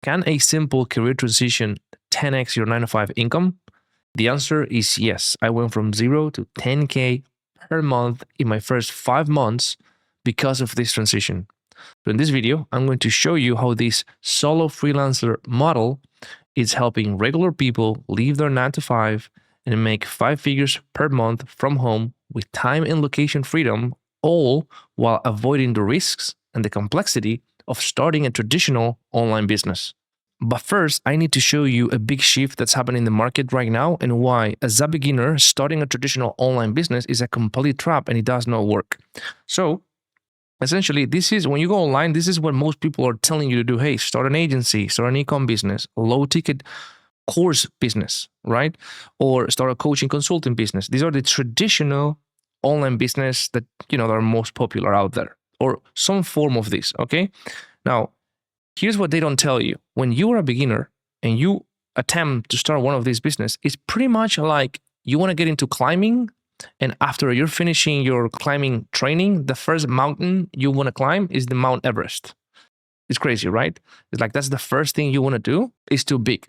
Can a simple career transition 10x your 9 to 5 income? The answer is yes. I went from 0 to 10K per month in my first 5 months because of this transition. So in this video, I'm going to show you how this solo freelancer model is helping regular people leave their 9 to 5 and make 5 figures per month from home with time and location freedom, all while avoiding the risks and the complexity of starting a traditional online business. But first, I need to show you a big shift that's happening in the market right now and why, as a beginner, starting a traditional online business is a complete trap and it does not work. So, essentially, this is when you go online, this is what most people are telling you to do. Hey, start an agency, start an e-com business, low ticket course business, right? Or start a coaching consulting business. These are the traditional online business that, that are most popular out there, or some form of this, okay? Now, here's what they don't tell you. When you are a beginner and you attempt to start one of these business, it's pretty much like you want to get into climbing, and after you're finishing your climbing training, the first mountain you want to climb is the Mount Everest. It's crazy, right? It's like that's the first thing you want to do. It's too big.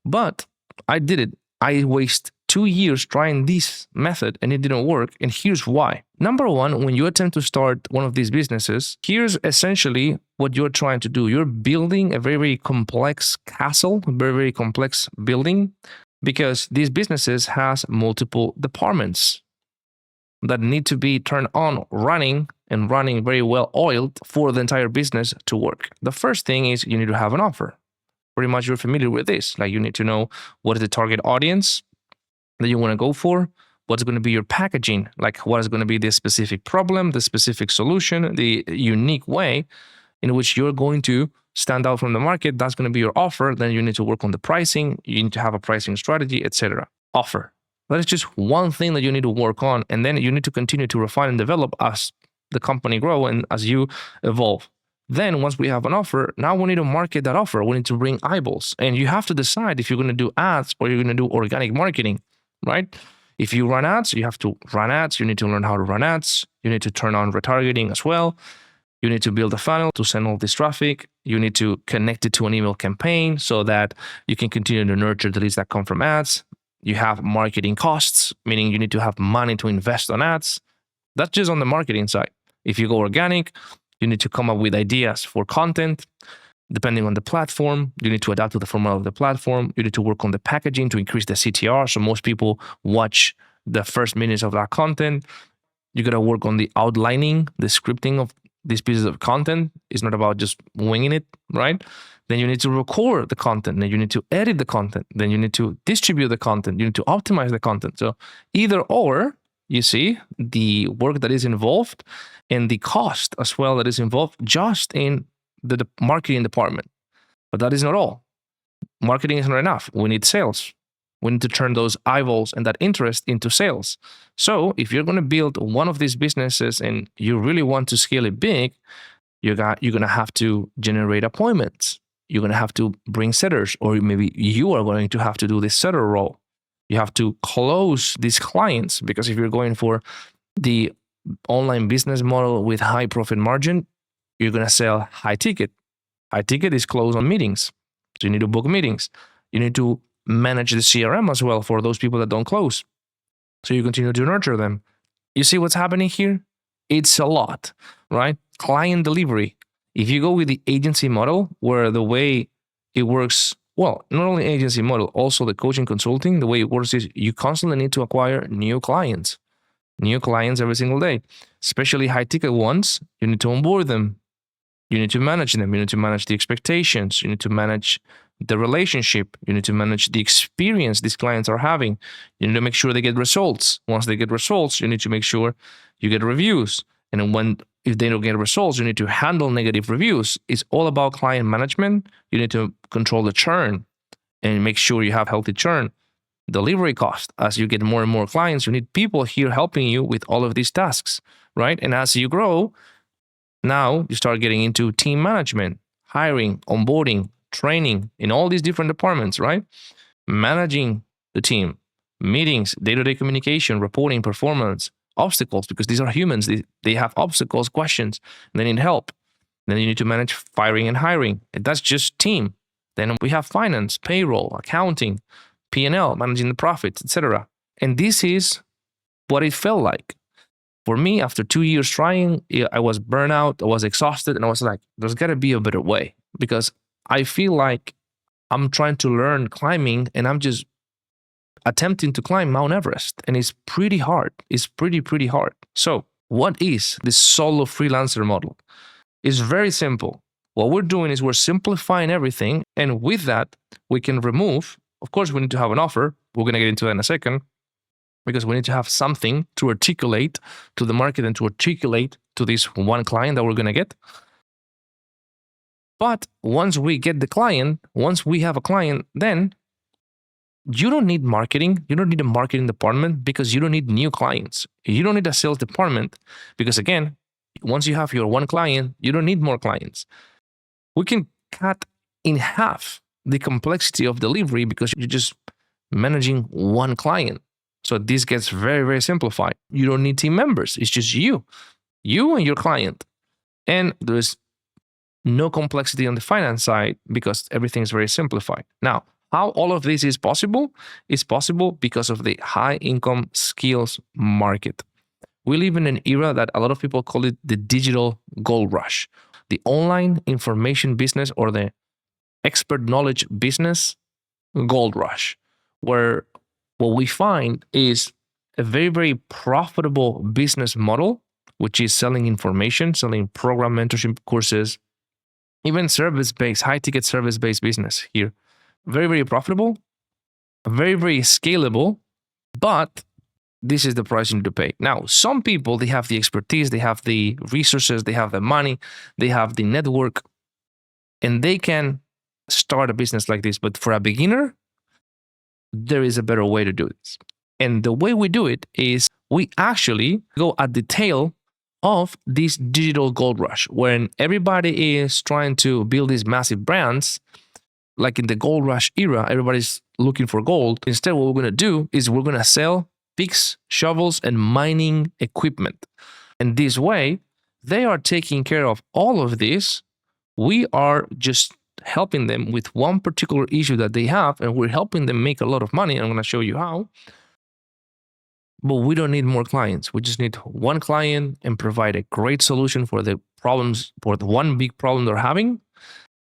But I did it. I wasted 2 years trying this method and it didn't work. And here's why. Number one, when you attempt to start one of these businesses, here's essentially what you're trying to do. You're building a very, very complex castle, a very, very complex building, because these businesses has multiple departments that need to be turned on, running very well oiled for the entire business to work. The first thing is you need to have an offer. Pretty much you're familiar with this. Like you need to know what is the target audience that you want to go for, what's going to be your packaging, like what is going to be the specific problem, the specific solution, the unique way in which you're going to stand out from the market. That's going to be your offer. Then you need to work on the pricing. You need to have a pricing strategy, etc. Offer. That is just one thing that you need to work on. And then you need to continue to refine and develop as the company grow and as you evolve. Then once we have an offer, now we need to market that offer. We need to bring eyeballs. And you have to decide if you're going to do ads or you're going to do organic marketing, right? If you run ads, you have to run ads. You need to learn how to run ads. You need to turn on retargeting as well. You need to build a funnel to send all this traffic. You need to connect it to an email campaign so that you can continue to nurture the leads that come from ads. You have marketing costs, meaning you need to have money to invest on ads. That's just on the marketing side. If you go organic, you need to come up with ideas for content. Depending on the platform, you need to adapt to the format of the platform. You need to work on the packaging to increase the CTR. So most people watch the first minutes of that content. You got to work on the outlining, the scripting of these pieces of content. It's not about just winging it, right? Then you need to record the content. Then you need to edit the content. Then you need to distribute the content. You need to optimize the content. So either or, you see the work that is involved and the cost as well that is involved just in the marketing department. But that is not all. Marketing is not enough. We need sales. We need to turn those eyeballs and that interest into sales. So if you're going to build one of these businesses and you really want to scale it big, you're going to have to generate appointments. You're going to have to bring setters, or maybe you are going to have to do this setter role. You have to close these clients, because if you're going for the online business model with high profit margin, you're going to sell high ticket. High ticket is close on meetings. So you need to book meetings. You need to manage the CRM as well for those people that don't close. So you continue to nurture them. You see what's happening here? It's a lot, right? Client delivery. If you go with the agency model, where the way it works, well, not only agency model, also the coaching consulting, the way it works is you constantly need to acquire new clients every single day, especially high ticket ones. You need to onboard them. You need to manage them. You need to manage the expectations. You need to manage the relationship. You need to manage the experience these clients are having. You need to make sure they get results. Once they get results, you need to make sure you get reviews. And then if they don't get results, you need to handle negative reviews. It's all about client management. You need to control the churn and make sure you have healthy churn. Delivery cost. As you get more and more clients, you need people here helping you with all of these tasks, right? And as you grow, now you start getting into team management, hiring, onboarding, training in all these different departments, right? Managing the team, meetings, day-to-day communication, reporting, performance, obstacles, because these are humans. They have obstacles, questions, and they need help. Then you need to manage firing and hiring. And that's just team. Then we have finance, payroll, accounting, P&L, managing the profits, etc. And this is what it felt like. For me, after 2 years trying, I was burnt out, I was exhausted, and I was like, there's got to be a better way, because I feel like I'm trying to learn climbing and I'm just attempting to climb Mount Everest, and it's pretty hard. It's pretty hard. So what is this solo freelancer model? It's very simple. What we're doing is we're simplifying everything, and with that, we can remove, of course, we need to have an offer. We're going to get into that in a second, because we need to have something to articulate to the market and to articulate to this one client that we're going to get. But once we get the client, once we have a client, then you don't need marketing. You don't need a marketing department, because you don't need new clients. You don't need a sales department, because again, once you have your one client, you don't need more clients. We can cut in half the complexity of delivery because you're just managing one client. So this gets very simplified. You don't need team members. It's just you and your client. And there's no complexity on the finance side because everything is very simplified. Now, how all of this is possible? It's possible because of the high income skills market. We live in an era that a lot of people call it the digital gold rush, the online information business, or the expert knowledge business gold rush, where what we find is a very profitable business model, which is selling information, selling program mentorship courses, even service-based, high-ticket service-based business here. Very profitable, very scalable, but this is the price you need to pay. Now, some people, they have the expertise, they have the resources, they have the money, they have the network, and they can start a business like this. But for a beginner, there is a better way to do this. And the way we do it is we actually go at the tail of this digital gold rush, when everybody is trying to build these massive brands. Like in the gold rush era, everybody's looking for gold. Instead, what we're going to do is we're going to sell picks, shovels, and mining equipment. And this way, they are taking care of all of this. We are just helping them with one particular issue that they have, and we're helping them make a lot of money. I'm going to show you how. But we don't need more clients. We just need one client and provide a great solution for the problems, for the one big problem they're having.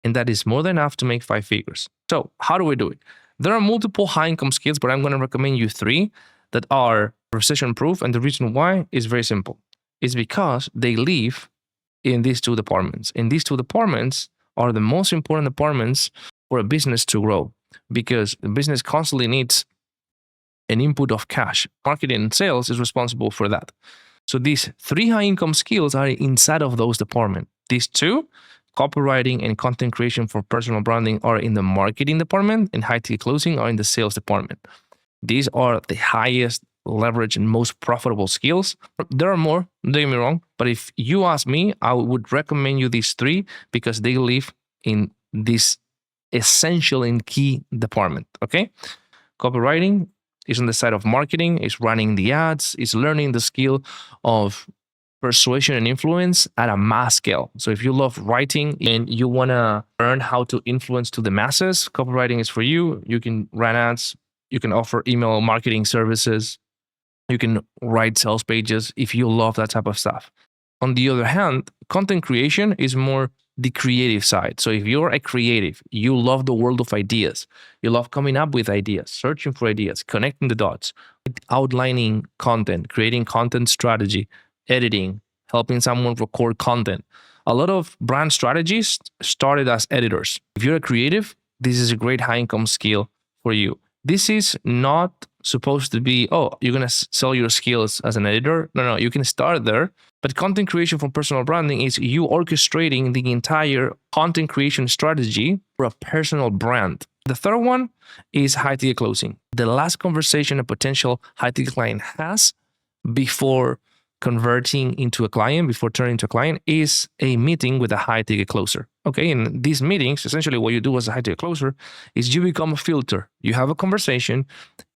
And that is more than enough to make 5 figures. So how do we do it? There are multiple high income skills, but I'm going to recommend you 3 that are recession proof. And the reason why is very simple. It's because they live in these 2 departments. And these 2 departments are the most important departments for a business to grow, because the business constantly needs an input of cash. Marketing and sales is responsible for that. So these 3 high income skills are inside of those departments. These 2, copywriting and content creation for personal branding, are in the marketing department, and high-ticket closing are in the sales department. These are the highest leverage and most profitable skills. There are more, don't get me wrong, but if you ask me, I would recommend you these 3 because they live in this essential and key department, okay? Copywriting is on the side of marketing, is running the ads, is learning the skill of persuasion and influence at a mass scale. So if you love writing and you want to learn how to influence to the masses, copywriting is for you. You can run ads, you can offer email marketing services, you can write sales pages if you love that type of stuff. On the other hand, content creation is more the creative side. So if you're a creative, you love the world of ideas, you love coming up with ideas, searching for ideas, connecting the dots, outlining content, creating content strategy, editing, helping someone record content. A lot of brand strategists started as editors. If you're a creative, this is a great high income skill for you. This is not supposed to be, oh, you're going to sell your skills as an editor. No, you can start there. But content creation for personal branding is you orchestrating the entire content creation strategy for a personal brand. The third one is high-ticket closing. The last conversation a potential high-ticket client has before converting into a client, before turning into a client, is a meeting with a high-ticket closer. Okay, in these meetings, essentially what you do as a high-ticket closer is you become a filter. You have a conversation,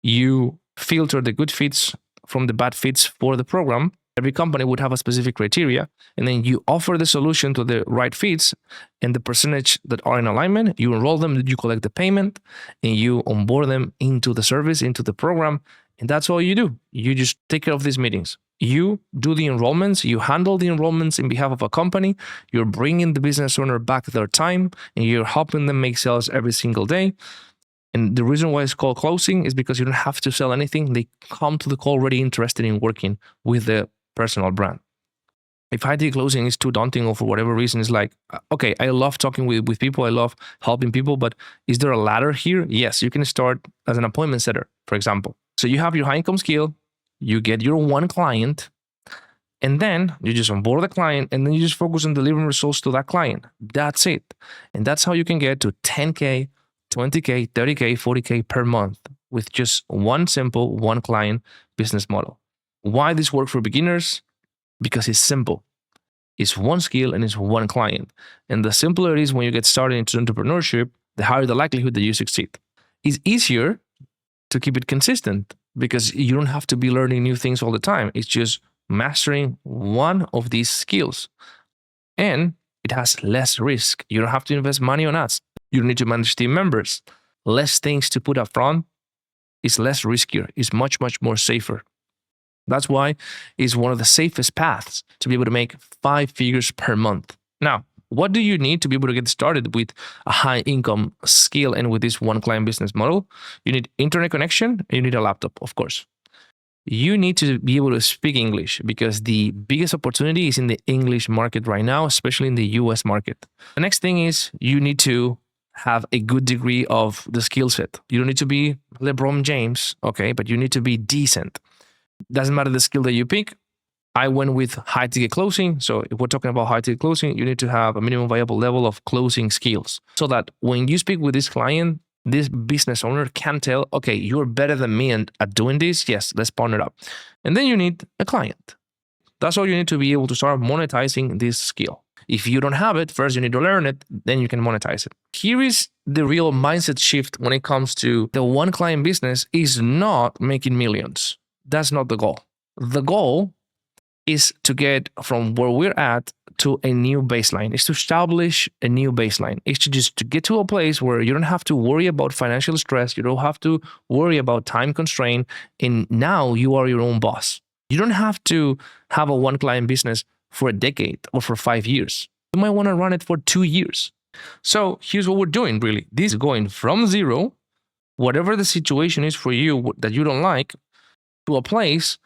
you filter the good fits from the bad fits for the program, Every company would have a specific criteria, and then you offer the solution to the right fits and the percentage that are in alignment. You enroll them, you collect the payment, and you onboard them into the service, into the program. And that's all you do. You just take care of these meetings. You do the enrollments, you handle the enrollments in behalf of a company. You're bringing the business owner back their time, and you're helping them make sales every single day. And the reason why it's called closing is because you don't have to sell anything. They come to the call already interested in working with the personal brand. If high ticket closing is too daunting or for whatever reason, it's like, okay, I love talking with people. I love helping people, but is there a ladder here? Yes, you can start as an appointment setter, for example. So you have your high income skill, you get your one client, and then you just onboard the client, and then you just focus on delivering results to that client. That's it. And that's how you can get to 10K, 20K, 30K, 40K per month with just one simple one client business model. Why this works for beginners? Because it's simple. It's one skill and it's one client. And the simpler it is when you get started into entrepreneurship, the higher the likelihood that you succeed. It's easier to keep it consistent because you don't have to be learning new things all the time. It's just mastering one of these skills. And it has less risk. You don't have to invest money on ads. You don't need to manage team members. Less things to put up front. It's less riskier. It's much, much more safer. That's why it's one of the safest paths to be able to make 5 figures per month. Now, what do you need to be able to get started with a high income skill and with this one client business model? You need internet connection and you need a laptop, of course. You need to be able to speak English because the biggest opportunity is in the English market right now, especially in the US market. The next thing is you need to have a good degree of the skill set. You don't need to be LeBron James, okay, but you need to be decent. Doesn't matter the skill that you pick. I went with high ticket closing. So if we're talking about high ticket closing, you need to have a minimum viable level of closing skills so that when you speak with this client, this business owner can tell, okay, you're better than me at doing this. Yes, let's partner up. And then you need a client. That's all you need to be able to start monetizing this skill. If you don't have it, first you need to learn it, then you can monetize it. Here is the real mindset shift when it comes to the one client business is not making millions. That's not the goal. The goal is to get from where we're at to a new baseline. It's to establish a new baseline. It's to get to a place where you don't have to worry about financial stress. You don't have to worry about time constraint. And now you are your own boss. You don't have to have a one client business for a decade or for 5 years. You might want to run it for 2 years. So here's what we're doing really. This is going from zero, whatever the situation is for you that you don't like, to a place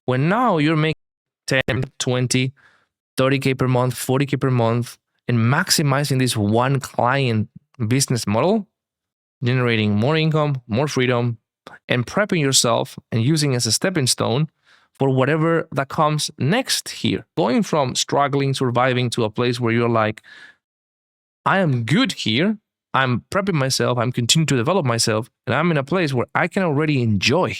where now you're making 10, 20, 30K per month, 40K per month, and maximizing this one client business model, generating more income, more freedom, and prepping yourself and using as a stepping stone for whatever that comes next here. Going from struggling, surviving to a place where you're like, I am good here. I'm prepping myself. I'm continuing to develop myself. And I'm in a place where I can already enjoy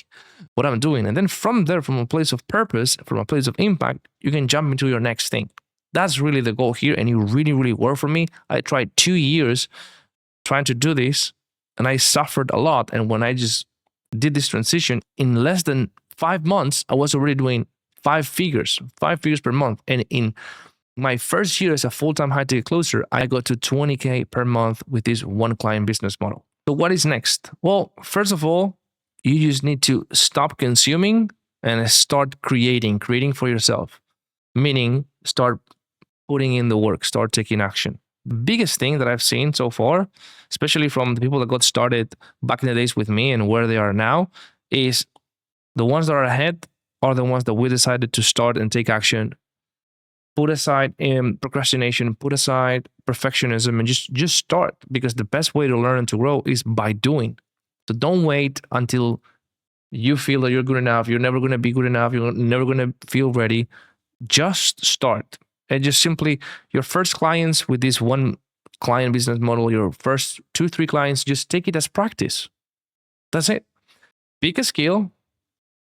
what I'm doing. And then from there, from a place of purpose, from a place of impact, you can jump into your next thing. That's really the goal here. And it really, really worked for me. I tried 2 years trying to do this and I suffered a lot. And when I just did this transition in less than 5 months, I was already doing 5 figures per month. And in my first year as a full-time high-ticket closer, I got to 20K per month with this one client business model. So what is next? Well, first of all, you just need to stop consuming and start creating for yourself. Meaning start putting in the work, start taking action. The biggest thing that I've seen so far, especially from the people that got started back in the days with me and where they are now, is the ones that are ahead are the ones that we decided to start and take action. Put aside procrastination, put aside perfectionism, and just start, because the best way to learn and to grow is by doing. So don't wait until you feel that you're good enough. You're never going to be good enough. You're never going to feel ready. Just start. And just simply your first clients with this one client business model, your first 2-3 clients, just take it as practice. That's it. Pick a skill,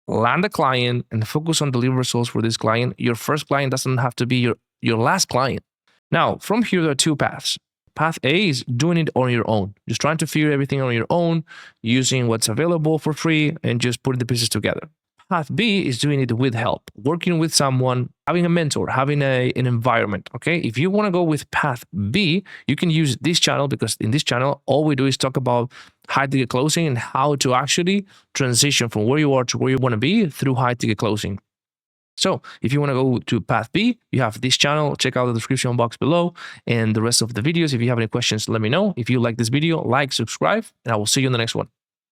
land a client, and focus on delivering results for this client. Your first client doesn't have to be your last client. Now, from here, there are 2 paths. Path A is doing it on your own, just trying to figure everything on your own, using what's available for free, and just putting the pieces together. Path B is doing it with help, working with someone, having a mentor, having an environment. Okay. If you want to go with path B, you can use this channel, because in this channel, all we do is talk about high ticket closing and how to actually transition from where you are to where you want to be through high ticket closing. So if you want to go to path B, you have this channel. Check out the description box below and the rest of the videos. If you have any questions, let me know. If you like this video, like, subscribe, and I will see you in the next one.